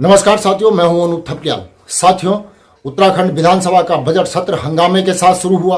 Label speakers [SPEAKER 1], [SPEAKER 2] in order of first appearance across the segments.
[SPEAKER 1] नमस्कार साथियों, मैं हूं अनूप थपलियाल। साथियों, उत्तराखंड विधानसभा का बजट सत्र हंगामे के साथ शुरू हुआ।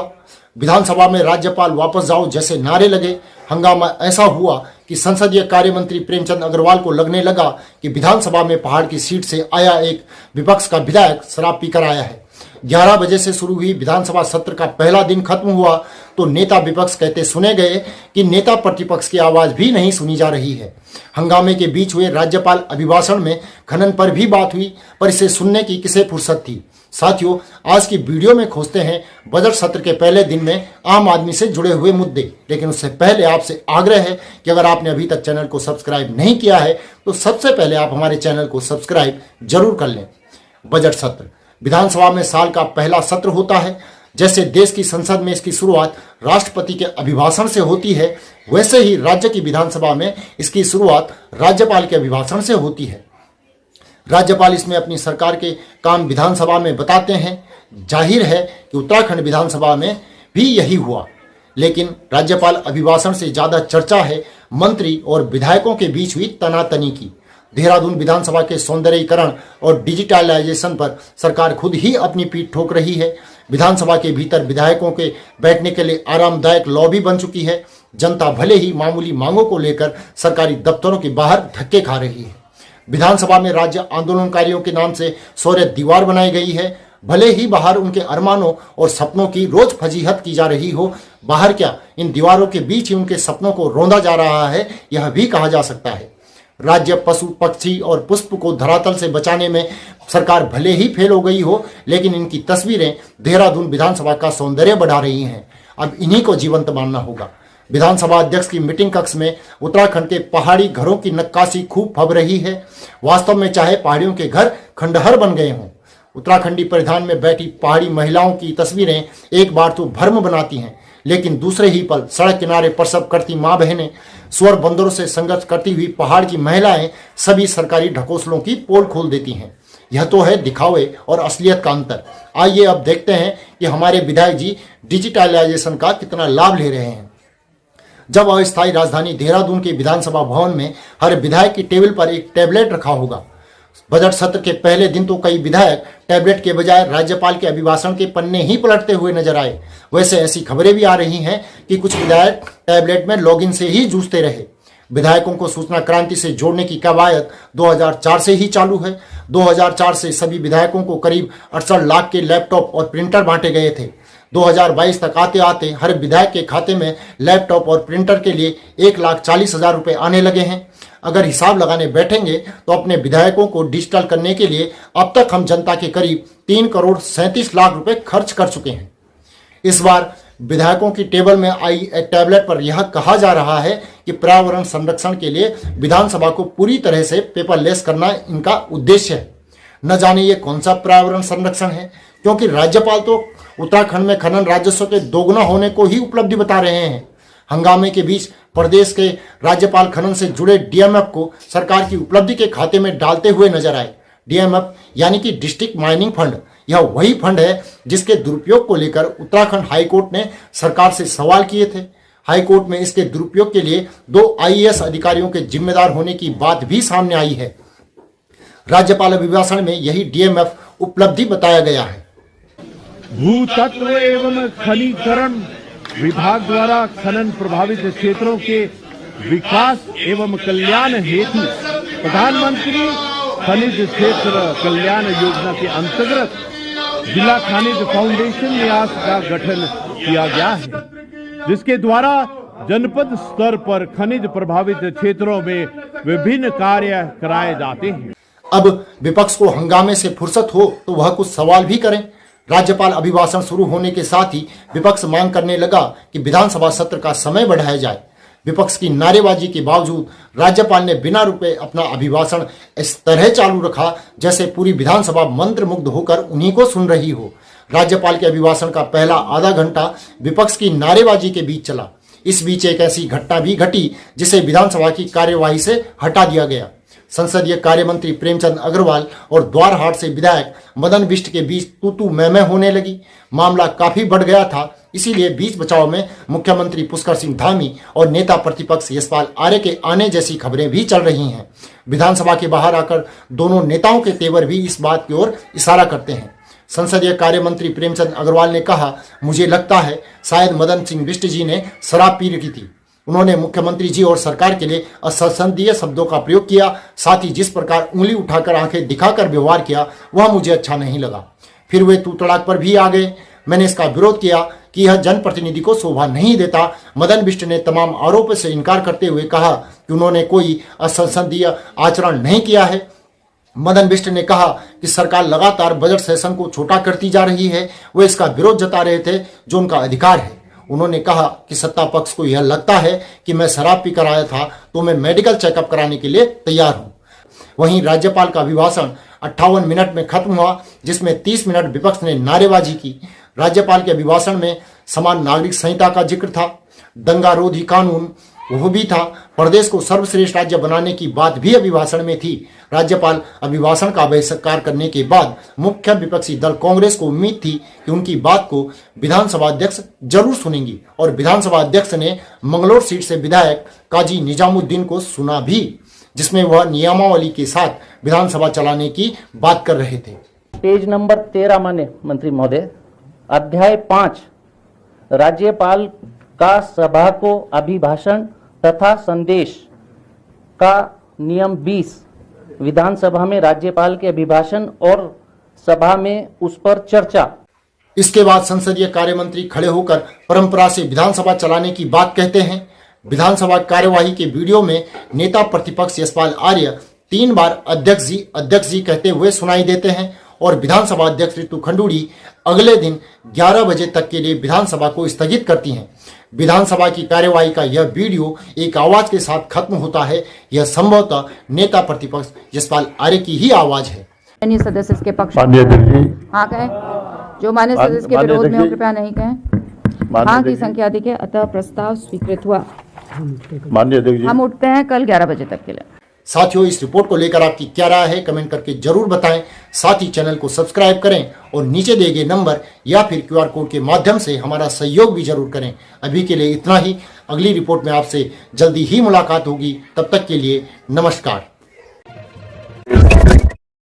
[SPEAKER 1] विधानसभा में राज्यपाल वापस जाओ जैसे नारे लगे। हंगामा ऐसा हुआ कि संसदीय कार्य मंत्री प्रेमचंद अग्रवाल को लगने लगा कि विधानसभा में पहाड़ की सीट से आया एक विपक्ष का विधायक शराब पीकर आया है। 11 बजे से शुरू हुई विधानसभा सत्र का पहला दिन खत्म हुआ तो नेता विपक्ष कहते सुने गए कि नेता प्रतिपक्ष की आवाज भी नहीं सुनी जा रही है। हंगामे के बीच हुए राज्यपाल अभिभाषण में खनन पर भी बात हुई, पर इसे सुनने की किसे फुर्सत थी। साथियों, आज की वीडियो में खोजते हैं बजट सत्र के पहले दिन में आम आदमी से जुड़े हुए मुद्दे। लेकिन उससे पहले आपसे आग्रह है कि अगर आपने अभी तक चैनल को सब्सक्राइब नहीं किया है तो सबसे पहले आप हमारे चैनल को सब्सक्राइब जरूर कर लें। बजट सत्र विधानसभा में साल का पहला सत्र होता है। जैसे देश की संसद में इसकी शुरुआत राष्ट्रपति के अभिभाषण से होती है, वैसे ही राज्य की विधानसभा में इसकी शुरुआत राज्यपाल के अभिभाषण से होती है। राज्यपाल इसमें अपनी सरकार के काम विधानसभा में बताते हैं। जाहिर है कि उत्तराखंड विधानसभा में भी यही हुआ, लेकिन राज्यपाल अभिभाषण से ज्यादा चर्चा है मंत्री और विधायकों के बीच हुई तनातनी की। देहरादून विधानसभा के सौंदर्यीकरण और डिजिटलाइजेशन पर सरकार खुद ही अपनी पीठ ठोक रही है। विधानसभा के भीतर विधायकों के बैठने के लिए आरामदायक लॉबी बन चुकी है। जनता भले ही मामूली मांगों को लेकर सरकारी दफ्तरों के बाहर धक्के खा रही है। विधानसभा में राज्य आंदोलनकारियों के नाम से शौर्य दीवार बनाई गई है। भले ही बाहर उनके अरमानों और सपनों की रोज फजीहत की जा रही हो, बाहर क्या इन दीवारों के बीच ही उनके सपनों को रौंदा जा रहा है, यह भी कहा जा सकता है। राज्य पशु पक्षी और पुष्प को धरातल से बचाने में सरकार भले ही फेल हो गई हो, लेकिन इनकी तस्वीरें देहरादून विधानसभा का सौंदर्य बढ़ा रही हैं। अब इन्हीं को जीवंत मानना होगा। विधानसभा अध्यक्ष की मीटिंग कक्ष में उत्तराखंड के पहाड़ी घरों की नक्काशी खूब फब रही है। वास्तव में चाहे पहाड़ियों के घर खंडहर बन गए हों, उत्तराखंडी परिधान में बैठी पहाड़ी महिलाओं की तस्वीरें एक बार तो भ्रम बनाती हैं, लेकिन दूसरे ही पल सड़क किनारे प्रसव करती माँ बहनें, सुअर बंदरों से संघर्ष करती हुई पहाड़ की महिलाएं सभी सरकारी ढकोसलों की पोल खोल देती हैं। यह तो है दिखावे और असलियत का अंतर। आइए अब देखते हैं कि हमारे विधायक जी डिजिटलाइजेशन का कितना लाभ ले रहे हैं। जब अस्थायी राजधानी देहरादून के विधानसभा भवन में हर विधायक की टेबल पर एक टैबलेट रखा होगा। बजट सत्र के पहले दिन तो कई विधायक टैबलेट के बजाय राज्यपाल के अभिभाषण के पन्ने ही पलटते हुए नजर आए। वैसे ऐसी खबरें भी आ रही हैं कि कुछ विधायक टैबलेट में लॉगिन से ही जूझते रहे। विधायकों को सूचना क्रांति से जोड़ने की कवायद 2004 से ही चालू है। 2004 से सभी विधायकों को करीब 68 लाख के लैपटॉप और प्रिंटर बांटे गए थे। 2022 तक आते आते हर विधायक के खाते में लैपटॉप और प्रिंटर के लिए 1,40,000 रुपए आने लगे हैं। अगर हिसाब लगाने बैठेंगे तो अपने विधायकों को डिजिटल करने के लिए अब तक हम जनता के करीब 3,37,00,000 रुपए खर्च कर चुके हैं। इस बार विधायकों की टेबल में आई टैबलेट पर यह कहा जा रहा है कि पर्यावरण संरक्षण के लिए विधानसभा को पूरी तरह से पेपरलेस करना इनका उद्देश्य है। न जाने ये कौन सा पर्यावरण संरक्षण है, क्योंकि राज्यपाल तो उत्तराखंड में खनन राजस्व के दोगुना होने को ही उपलब्धि बता रहे हैं। हंगामे के बीच प्रदेश के राज्यपाल खनन से जुड़े डीएमएफ को सरकार की उपलब्धि के खाते में डालते हुए नजर आए। डीएमएफ यानी कि डिस्ट्रिक्ट माइनिंग फंड, यह वही फंड है जिसके दुरुपयोग को लेकर उत्तराखंड हाईकोर्ट ने सरकार से सवाल किए थे। हाईकोर्ट में इसके दुरुपयोग के लिए 2 आईएएस अधिकारियों के जिम्मेदार होने की बात भी सामने आई है। राज्यपाल अभिभाषण में यही डीएमएफ उपलब्धि बताया गया है।
[SPEAKER 2] भूतत्व एवं खनिकरण विभाग द्वारा खनन प्रभावित क्षेत्रों के विकास एवं कल्याण हेतु प्रधानमंत्री खनिज क्षेत्र कल्याण योजना के अंतर्गत जिला खनिज फाउंडेशन न्यास का गठन किया गया है, जिसके द्वारा जनपद स्तर पर खनिज प्रभावित क्षेत्रों में विभिन्न कार्य कराए जाते हैं।
[SPEAKER 1] अब विपक्ष को हंगामे से फुर्सत हो तो वह कुछ सवाल भी करें। राज्यपाल अभिभाषण शुरू होने के साथ ही विपक्ष मांग करने लगा कि विधानसभा सत्र का समय बढ़ाया जाए। विपक्ष की नारेबाजी के बावजूद राज्यपाल ने बिना रुके अपना अभिभाषण इस तरह चालू रखा जैसे पूरी विधानसभा मंत्रमुग्ध होकर उन्हीं को सुन रही हो। राज्यपाल के अभिभाषण का पहला आधा घंटा विपक्ष की नारेबाजी के बीच चला। इस बीच एक ऐसी घटना भी घटी जिसे विधानसभा की कार्यवाही से हटा दिया गया। संसदीय कार्य मंत्री प्रेमचंद अग्रवाल और द्वारहाट से विधायक मदन बिष्ट के बीच तू तू मैं होने लगी। मामला काफी बढ़ गया था इसीलिए बीच बचाव में मुख्यमंत्री पुष्कर सिंह धामी और नेता प्रतिपक्ष यशपाल आर्य के आने जैसी खबरें भी चल रही हैं। विधानसभा के बाहर आकर दोनों नेताओं के तेवर भी इस बात की ओर इशारा करते हैं। संसदीय कार्य मंत्री प्रेमचंद अग्रवाल ने कहा, मुझे लगता है शायद मदन सिंह बिष्ट जी ने शराब पी रखी थी। उन्होंने मुख्यमंत्री जी और सरकार के लिए असंसदीय शब्दों का प्रयोग किया। साथ ही जिस प्रकार उंगली उठाकर आंखें दिखाकर व्यवहार किया वह मुझे अच्छा नहीं लगा। फिर वे तू तड़ाक पर भी आ गए। मैंने इसका विरोध किया कि यह जनप्रतिनिधि को शोभा नहीं देता। मदन बिष्ट ने तमाम आरोपों से इनकार करते हुए कहा कि उन्होंने कोई असंसदीय आचरण नहीं किया है। मदन बिष्ट ने कहा कि सरकार लगातार बजट सेशन को छोटा करती जा रही है। वे इसका विरोध जता रहे थे, जो उनका अधिकार है। उन्होंने कहा कि सत्ता पक्ष को यह लगता है कि मैं शराब पीकर आया था तो मैं मेडिकल चेकअप कराने के लिए तैयार हूं। वहीं राज्यपाल का अभिभाषण 58 मिनट में खत्म हुआ, जिसमें 30 मिनट विपक्ष ने नारेबाजी की। राज्यपाल के अभिभाषण में समान नागरिक संहिता का जिक्र था, दंगा रोधी कानून वो भी था, प्रदेश को सर्वश्रेष्ठ राज्य बनाने की बात भी अभिभाषण में थी। राज्यपाल अभिभाषण का बहिष्कार करने के बाद मुख्य विपक्षी दल कांग्रेस को उम्मीद थी कि उनकी बात को विधानसभा अध्यक्ष जरूर सुनेंगी और विधानसभा अध्यक्ष ने मंगलौर सीट से विधायक काजी निजामुद्दीन को सुना भी, जिसमें वह नियमावली के साथ विधानसभा चलाने की बात कर रहे थे।
[SPEAKER 3] पेज नंबर 13 माननीय मंत्री महोदय, अध्याय 5 राज्यपाल का सभा को अभिभाषण तथा संदेश का नियम 20 विधानसभा में राज्यपाल के अभिभाषण और सभा में उस पर चर्चा।
[SPEAKER 1] इसके बाद संसदीय कार्य मंत्री खड़े होकर परंपरा से विधानसभा चलाने की बात कहते हैं। विधानसभा कार्यवाही के वीडियो में नेता प्रतिपक्ष यशपाल आर्य 3 बार अध्यक्ष जी कहते हुए सुनाई देते हैं और विधानसभा अध्यक्ष ऋतु खंडूड़ी अगले दिन 11 बजे तक के लिए विधानसभा को स्थगित करती हैं। विधानसभा की कार्यवाही का यह वीडियो एक आवाज के साथ खत्म होता है। यह संभवतः नेता प्रतिपक्ष यशपाल आर्य की ही आवाज है।
[SPEAKER 4] माननीय सदस्य इसके पक्ष
[SPEAKER 5] माननीय अध्यक्ष जी,
[SPEAKER 4] हाँ कहें, जो माननीय सदस्य के विरोध में हो कृपया नहीं कहें। हाँ की संख्या अधिक है, अतः प्रस्ताव स्वीकृत हुआ।
[SPEAKER 5] माननीय अध्यक्ष जी,
[SPEAKER 4] हम उठते हैं कल 11 बजे तक के लिए।
[SPEAKER 1] साथियों, इस रिपोर्ट को लेकर आपकी क्या राय है कमेंट करके जरूर बताएं। साथ ही चैनल को सब्सक्राइब करें और नीचे दिए गए नंबर या फिर QR कोड के माध्यम से हमारा सहयोग भी जरूर करें। अभी के लिए इतना ही। अगली रिपोर्ट में आपसे जल्दी ही मुलाकात होगी। तब तक के लिए नमस्कार।